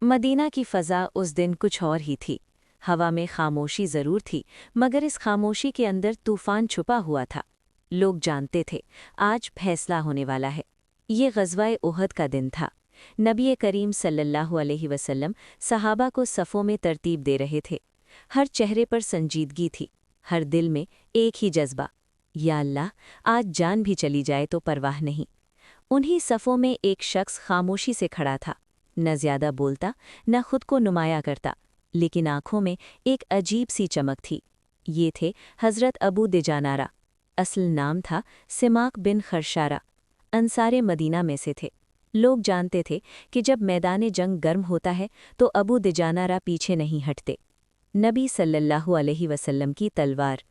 Medina की फ़ज़ा उस दिन कुछ और ही थी। हवा में खामोशी ज़रूर थी, मगर इस खामोशी के अंदर तूफ़ान छुपा हुआ था। लोग जानते थे, आज फैसला होने वाला है। ये ग़ज़वाए उहद का दिन था। नबी करीम सल्लल्लाहु अलैहि वसल्लम सहाबा को सफ़ों में तरतीब दे रहे थे। हर चेहरे पर संजीदगी थी, हर दिल में एक ही जज्बा, या अल्लाह, आज जान भी चली जाए तो परवाह नहीं। उन्हीं सफ़ों में एक शख्स खामोशी से खड़ा था, न ज़्यादा बोलता, न खुद को नुमाया करता, लेकिन आँखों में एक अजीब सी चमक थी। ये थे हज़रत अबू दिजानारा। असल नाम था सिमाक बिन खरशारा। अंसारे मदीना में से थे। लोग जानते थे कि जब मैदान जंग गर्म होता है तो अबू दिजानारा पीछे नहीं हटते। नबी सल्लल्लाहु अलैहि वसल्लम की तलवार।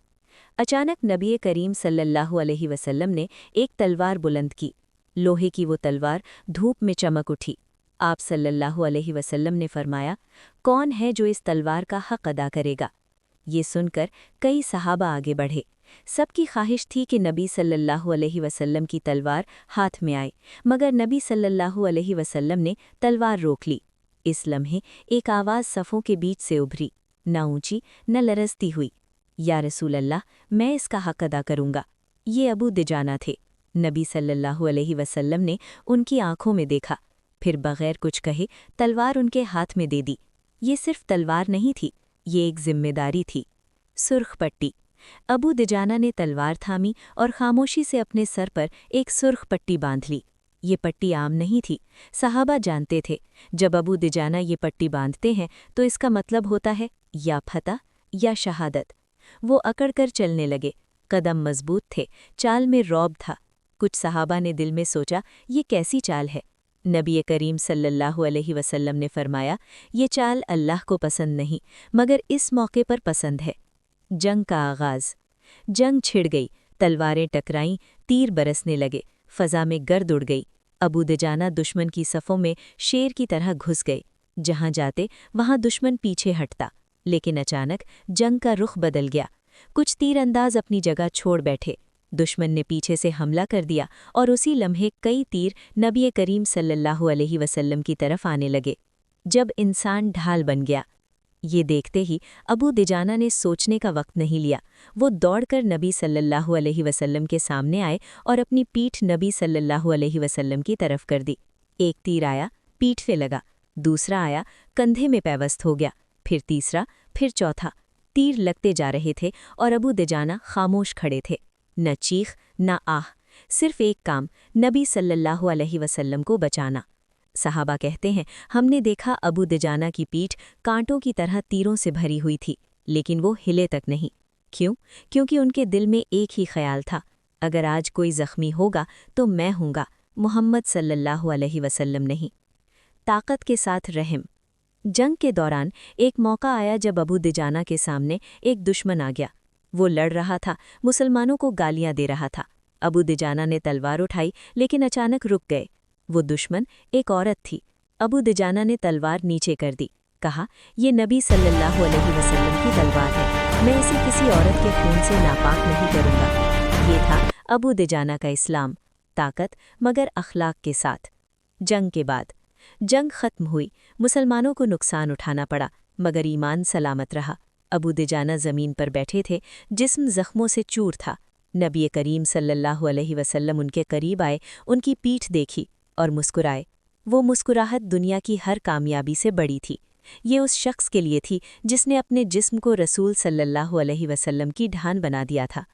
अचानक नबी करीम सल्लल्लाहु अलैहि वसल्लम ने एक तलवार बुलंद की। लोहे की वो तलवार धूप में चमक उठी। आप सल्लल्लाहु अलैहि वसल्लम ने फरमाया, कौन है जो इस तलवार का हक़ अदा करेगा? ये सुनकर कई सहाबा आगे बढ़े। सबकी ख्वाहिश थी कि नबी सल्लल्लाहु अलैहि वसल्लम की तलवार हाथ में आए, मगर नबी सल्लल्लाहु अलैहि वसल्लम ने तलवार रोक ली। इस लम्हे एक आवाज़ सफ़ों के बीच से उभरी, न ऊंची न लरजती हुई, या रसूल अल्लाह, मैं इसका हक़ अदा करूँगा। ये अबू दिजाना थे। नबी सल्लल्लाहु अलैहि वसल्लम ने उनकी आंखों में देखा, फिर बग़ैर कुछ कहे तलवार उनके हाथ में दे दी। ये सिर्फ तलवार नहीं थी, ये एक जिम्मेदारी थी। सुर्ख पट्टी। अबू दिजाना ने तलवार थामी और खामोशी से अपने सर पर एक सुर्ख पट्टी बांध ली। ये पट्टी आम नहीं थी। सहाबा जानते थे, जब अबू दिजाना ये पट्टी बांधते हैं तो इसका मतलब होता है या फतह या शहादत। वो अकड़ कर चलने लगे। कदम मजबूत थे, चाल में रौब था। कुछ सहाबा ने दिल में सोचा, ये कैसी चाल है? नबी करीम सल्लल्लाहु अलैहि वसल्लम ने फरमाया, ये चाल अल्लाह को पसंद नहीं, मगर इस मौके पर पसंद है। जंग का आगाज़। जंग छिड़ गई, तलवारें टकराईं, तीर बरसने लगे, फ़ज़ा में गर्द उड़ गई। अबू दिजाना दुश्मन की सफ़ों में शेर की तरह घुस गए। जहाँ जाते वहाँ दुश्मन पीछे हटता, लेकिन अचानक जंग का रुख बदल गया। कुछ तीरंदाज अपनी जगह छोड़ बैठे। दुश्मन ने पीछे से हमला कर दिया और उसी लम्हे कई तीर नबी करीम सल्लल्लाहु अलैहि वसल्लम की तरफ आने लगे। जब इंसान ढाल बन गया, ये देखते ही अबू दिजाना ने सोचने का वक्त नहीं लिया। वो दौड़कर नबी सल्लल्लाहु अलैहि वसल्लम के सामने आए और अपनी पीठ नबी सल्लल्लाहु अलैहि वसल्लम की तरफ कर दी। एक तीर आया, पीठ पे लगा, दूसरा आया, कंधे में पैवस्त हो गया, फिर तीसरा, फिर चौथा। तीर लगते जा रहे थे और अबू दिजाना खामोश खड़े थे। न चीख न आह, सिर्फ एक काम, नबी सल्लल्लाहु अलैहि वसल्लम को बचाना। सहाबा कहते हैं, हमने देखा अबू दिजाना की पीठ कांटों की तरह तीरों से भरी हुई थी, लेकिन वो हिले तक नहीं। क्यों? क्योंकि उनके दिल में एक ही ख्याल था, अगर आज कोई ज़ख्मी होगा तो मैं हूँगा, मोहम्मद सल्लल्लाहु अलैहि वसल्लम नहीं। ताकत के साथ रहम। जंग के दौरान एक मौका आया जब अबू दिजाना के सामने एक दुश्मन आ गया। वो लड़ रहा था, मुसलमानों को गालियां दे रहा था। अबू दिजाना ने तलवार उठाई, लेकिन अचानक रुक गए। वो दुश्मन एक औरत थी। अबू दिजाना ने तलवार नीचे कर दी, कहा, ये नबी सल्लल्लाहु अलैहि वसल्लम की तलवार है, मैं इसे किसी औरत के खून से नापाक नहीं करूँगा। ये था अबू दिजाना का इस्लाम, ताकत मगर अखलाक के साथ। जंग के बाद जंग खत्म हुई, मुसलमानों को नुकसान उठाना पड़ा, मगर ईमान सलामत रहा। अबू दिजाना ज़मीन पर बैठे थे, जिस्म ज़ख्मों से चूर था। नबी करीम सल्लल्लाहु अलैहि वसल्लम उनके करीब आए, उनकी पीठ देखी और मुस्कुराए। वो मुस्कुराहट दुनिया की हर कामयाबी से बड़ी थी। ये उस शख्स के लिए थी जिसने अपने जिस्म को रसूल सल्लल्लाहु अलैहि वसल्लम की ढाल बना दिया था।